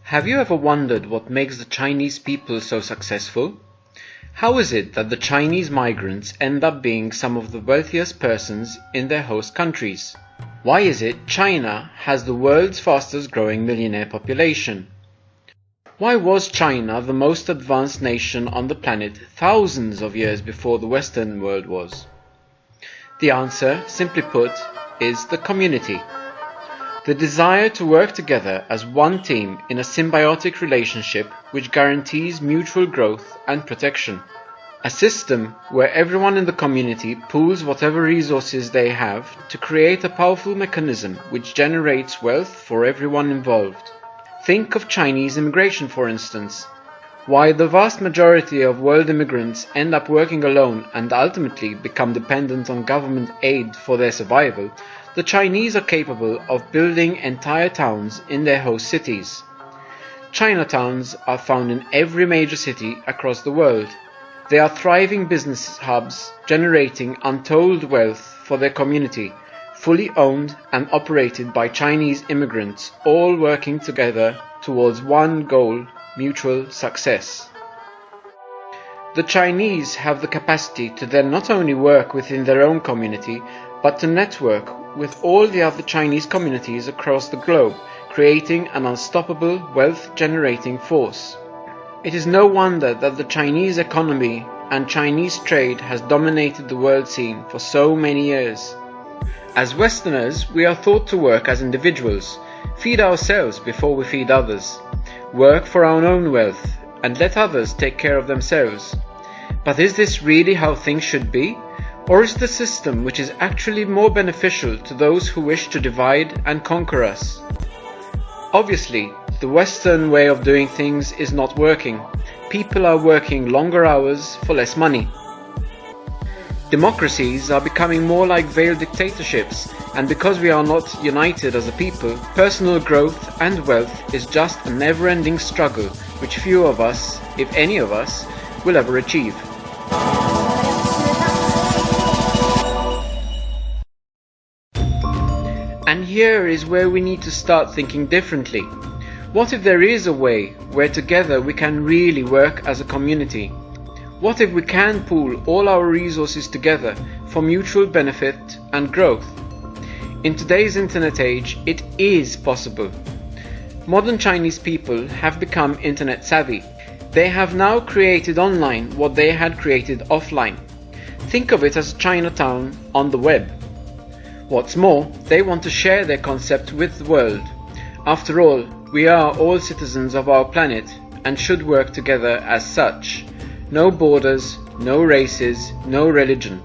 Have you ever wondered what makes the Chinese people so successful? How is it that the Chinese migrants end up being some of the wealthiest persons in their host countries? Why is it China has the world's fastest growing millionaire population? Why was China the most advanced nation on the planet thousands of years before the Western world was? The answer, simply put, is the community. The desire to work together as one team in a symbiotic relationship which guarantees mutual growth and protection. A system where everyone in the community pools whatever resources they have to create a powerful mechanism which generates wealth for everyone involved. Think of Chinese immigration, for instance. While the vast majority of world immigrants end up working alone and ultimately become dependent on government aid for their survival, the Chinese are capable of building entire towns in their host cities. Chinatowns are found in every major city across the world. They are thriving business hubs generating untold wealth for their community, fully owned and operated by Chinese immigrants, all working together towards one goal: mutual success. The Chinese have the capacity to then not only work within their own community, but to network with all the other Chinese communities across the globe, creating an unstoppable wealth-generating force. It is no wonder that the Chinese economy and Chinese trade has dominated the world scene for so many years. As Westerners, we are taught to work as individuals, feed ourselves before we feed others, work for our own wealth, and let others take care of themselves. But is this really how things should be? Or is the system which is actually more beneficial to those who wish to divide and conquer us? Obviously, the Western way of doing things is not working. People are working longer hours for less money. Democracies are becoming more like veiled dictatorships, and because we are not united as a people, personal growth and wealth is just a never-ending struggle which few of us, if any of us, will ever achieve. And here is where we need to start thinking differently. What if there is a way where together we can really work as a community? What if we can pool all our resources together for mutual benefit and growth? In today's internet age, it is possible. Modern Chinese people have become internet savvy. They have now created online what they had created offline. Think of it as a Chinatown on the web. What's more, they want to share their concept with the world. After all, we are all citizens of our planet and should work together as such. No borders, no races, no religion,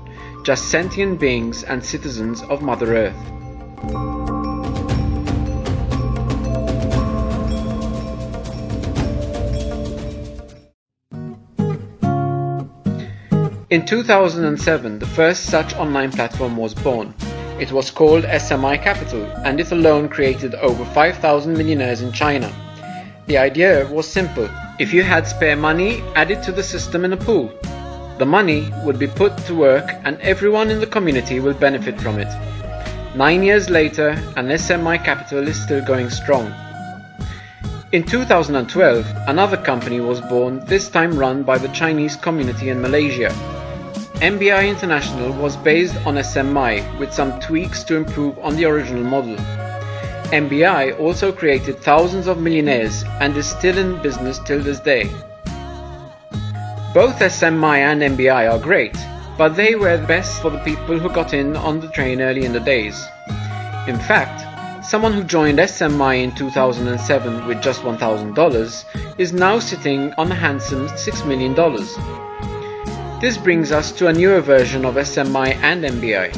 just sentient beings and citizens of Mother Earth. In 2007, the first such online platform was born. It was called SMI Capital, and it alone created over 5,000 millionaires in China. The idea was simple. If you had spare money, add it to the system in a pool. The money would be put to work and everyone in the community will benefit from it. 9 years later, and SMI Capital is still going strong. In 2012, another company was born, this time run by the Chinese community in Malaysia. MBI International was based on SMI with some tweaks to improve on the original model. MBI also created thousands of millionaires and is still in business till this day. Both SMI and MBI are great, but they were the best for the people who got in on the train early in the days. In fact, someone who joined SMI in 2007 with just $1,000 is now sitting on a handsome $6 million. This brings us to a newer version of SMI and MBI.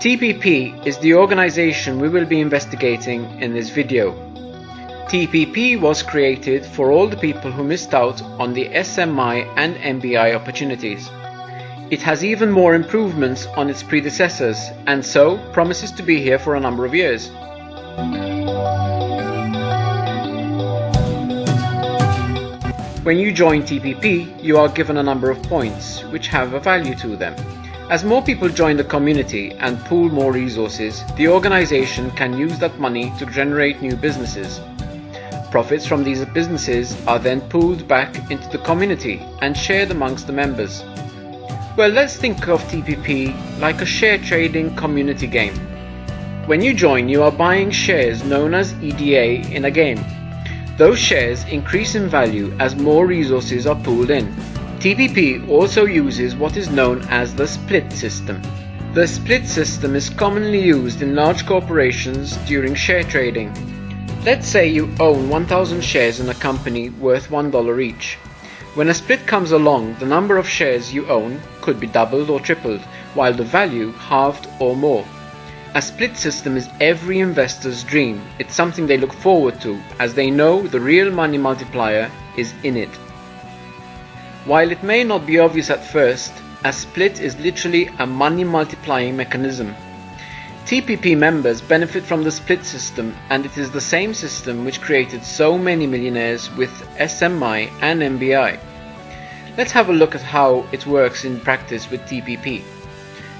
TPP is the organization we will be investigating in this video. TPP was created for all the people who missed out on the SMI and MBI opportunities. It has even more improvements on its predecessors and so promises to be here for a number of years. When you join TPP, you are given a number of points, which have a value to them. As more people join the community and pool more resources, the organization can use that money to generate new businesses. Profits from these businesses are then pooled back into the community and shared amongst the members. Well, let's think of TPP like a share trading community game. When you join, you are buying shares known as EDA in a game. Those shares increase in value as more resources are pooled in. TPP also uses what is known as the split system. The split system is commonly used in large corporations during share trading. Let's say you own 1,000 shares in a company worth $1 each. When a split comes along, the number of shares you own could be doubled or tripled, while the value halved or more. A split system is every investor's dream. It's something they look forward to, as they know the real money multiplier is in it. While it may not be obvious at first, a split is literally a money multiplying mechanism. TPP members benefit from the split system, and it is the same system which created so many millionaires with SMI and MBI. Let's have a look at how it works in practice with TPP.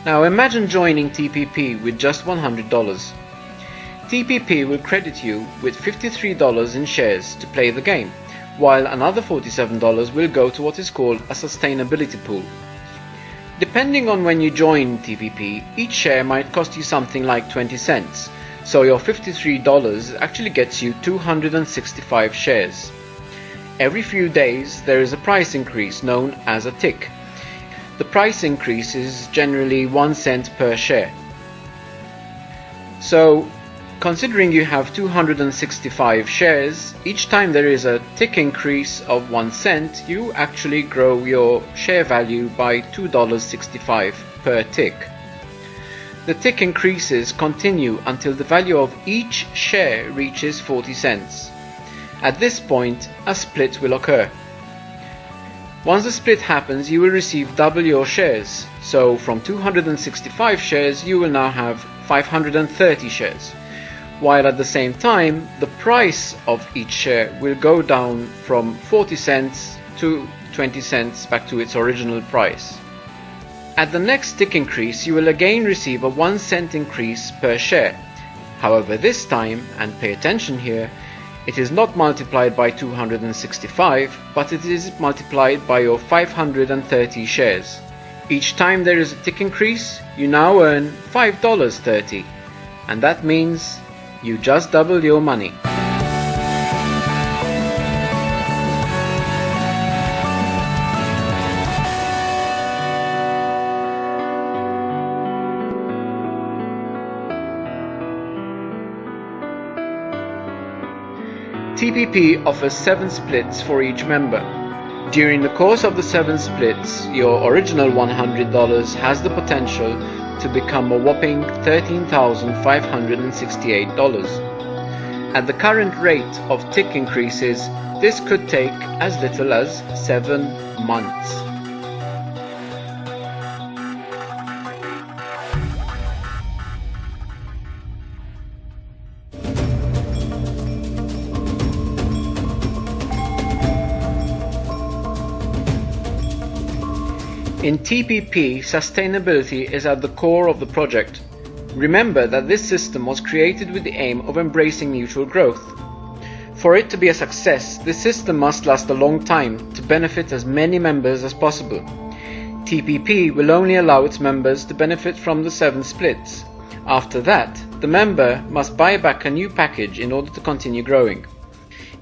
Now imagine joining TPP with just $100. TPP will credit you with $53 in shares to play the game, while another $47 will go to what is called a sustainability pool. Depending on when you join TPP, each share might cost you something like 20 cents, so your $53 actually gets you 265 shares. Every few days there is a price increase known as a tick. The price increase is generally 1 cent per share. So, considering you have 265 shares, each time there is a tick increase of 1 cent, you actually grow your share value by $2.65 per tick. The tick increases continue until the value of each share reaches 40 cents. At this point, a split will occur. Once the split happens, you will receive double your shares. So from 265 shares, you will now have 530 shares. While at the same time, the price of each share will go down from 40 cents to 20 cents back to its original price. At the next tick increase, you will again receive a 1 cent increase per share. However, this time, and pay attention here, it is not multiplied by 265, but it is multiplied by your 530 shares. Each time there is a tick increase, you now earn $5.30, and that means you just double your money. TPP offers 7 splits for each member. During the course of the 7 splits, your original $100 has the potential to become a whopping $13,568. At the current rate of tick increases, this could take as little as 7 months. In TPP, sustainability is at the core of the project. Remember that this system was created with the aim of embracing mutual growth. For it to be a success, this system must last a long time to benefit as many members as possible. TPP will only allow its members to benefit from the 7 splits. After that, the member must buy back a new package in order to continue growing.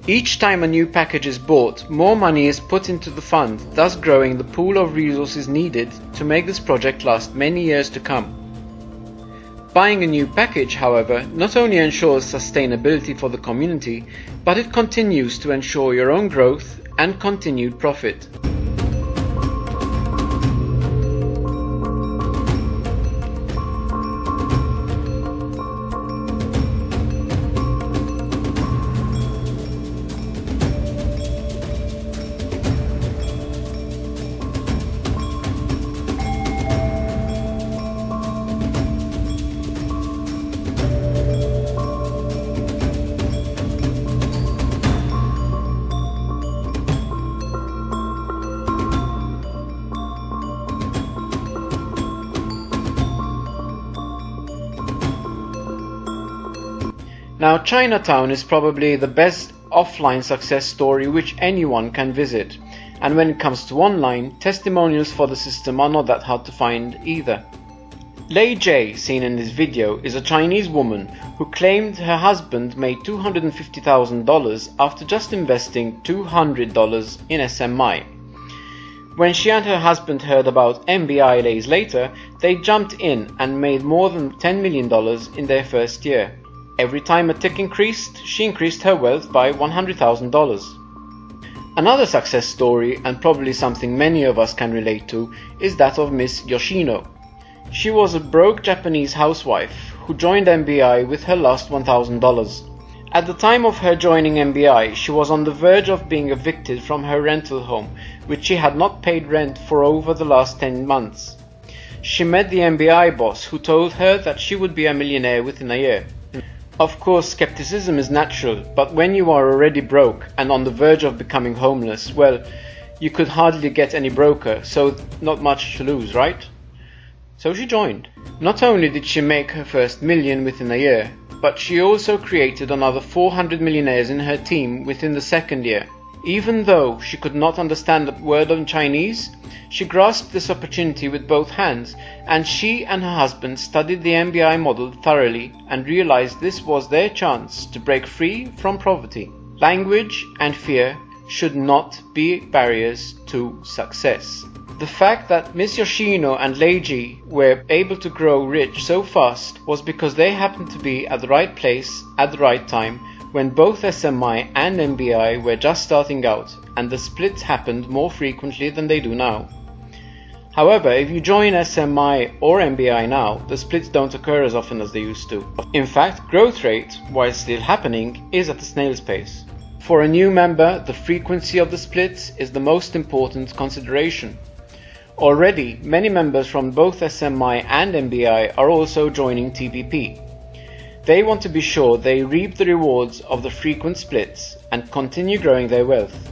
Each time a new package is bought, more money is put into the fund, thus growing the pool of resources needed to make this project last many years to come. Buying a new package, however, not only ensures sustainability for the community, but it continues to ensure your own growth and continued profit. Now, Chinatown is probably the best offline success story which anyone can visit, and when it comes to online, testimonials for the system are not that hard to find either. Lei Jie, seen in this video, is a Chinese woman who claimed her husband made $250,000 after just investing $200 in SMI. When she and her husband heard about MBI days later, they jumped in and made more than $10 million in their first year. Every time a tick increased, she increased her wealth by $100,000. Another success story, and probably something many of us can relate to, is that of Miss Yoshino. She was a broke Japanese housewife who joined MBI with her last $1,000. At the time of her joining MBI, she was on the verge of being evicted from her rental home, which she had not paid rent for over the last 10 months. She met the MBI boss, who told her that she would be a millionaire within a year. Of course, skepticism is natural, but when you are already broke and on the verge of becoming homeless, well, you could hardly get any broker, so not much to lose, right? So she joined. Not only did she make her first million within a year, but she also created another 400 millionaires in her team within the second year. Even though she could not understand a word of Chinese, she grasped this opportunity with both hands, and she and her husband studied the MBI model thoroughly and realized this was their chance to break free from poverty. Language and fear should not be barriers to success. The fact that Miss Yoshino and Lei Jie were able to grow rich so fast was because they happened to be at the right place at the right time, when both SMI and MBI were just starting out, and the splits happened more frequently than they do now. However, if you join SMI or MBI now, the splits don't occur as often as they used to. In fact, growth rate, while still happening, is at a snail's pace. For a new member, the frequency of the splits is the most important consideration. Already, many members from both SMI and MBI are also joining TPP. They want to be sure they reap the rewards of the frequent splits and continue growing their wealth.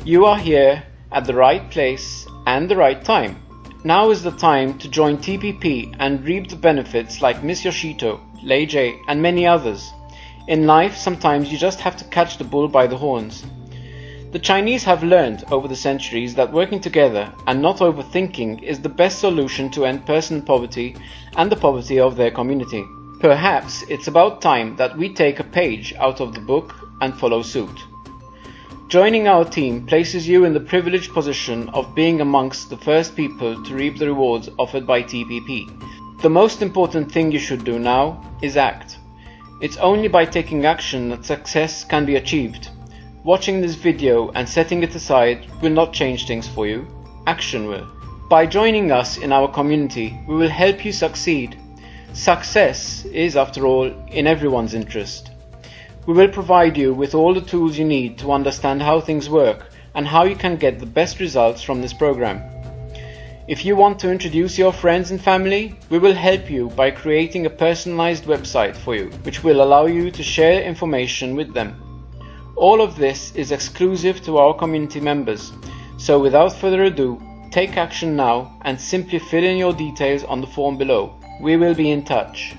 You are here at the right place and the right time. Now is the time to join TPP and reap the benefits like Miss Yoshito, Lei Jie, and many others. In life, sometimes you just have to catch the bull by the horns. The Chinese have learned over the centuries that working together and not overthinking is the best solution to end personal poverty and the poverty of their community. Perhaps it's about time that we take a page out of the book and follow suit. Joining our team places you in the privileged position of being amongst the first people to reap the rewards offered by TPP. The most important thing you should do now is act. It's only by taking action that success can be achieved. Watching this video and setting it aside will not change things for you. Action will. By joining us in our community, we will help you succeed. Success is, after all, in everyone's interest. We will provide you with all the tools you need to understand how things work and how you can get the best results from this program. If you want to introduce your friends and family, we will help you by creating a personalized website for you, which will allow you to share information with them. All of this is exclusive to our community members, so without further ado, take action now and simply fill in your details on the form below. We will be in touch.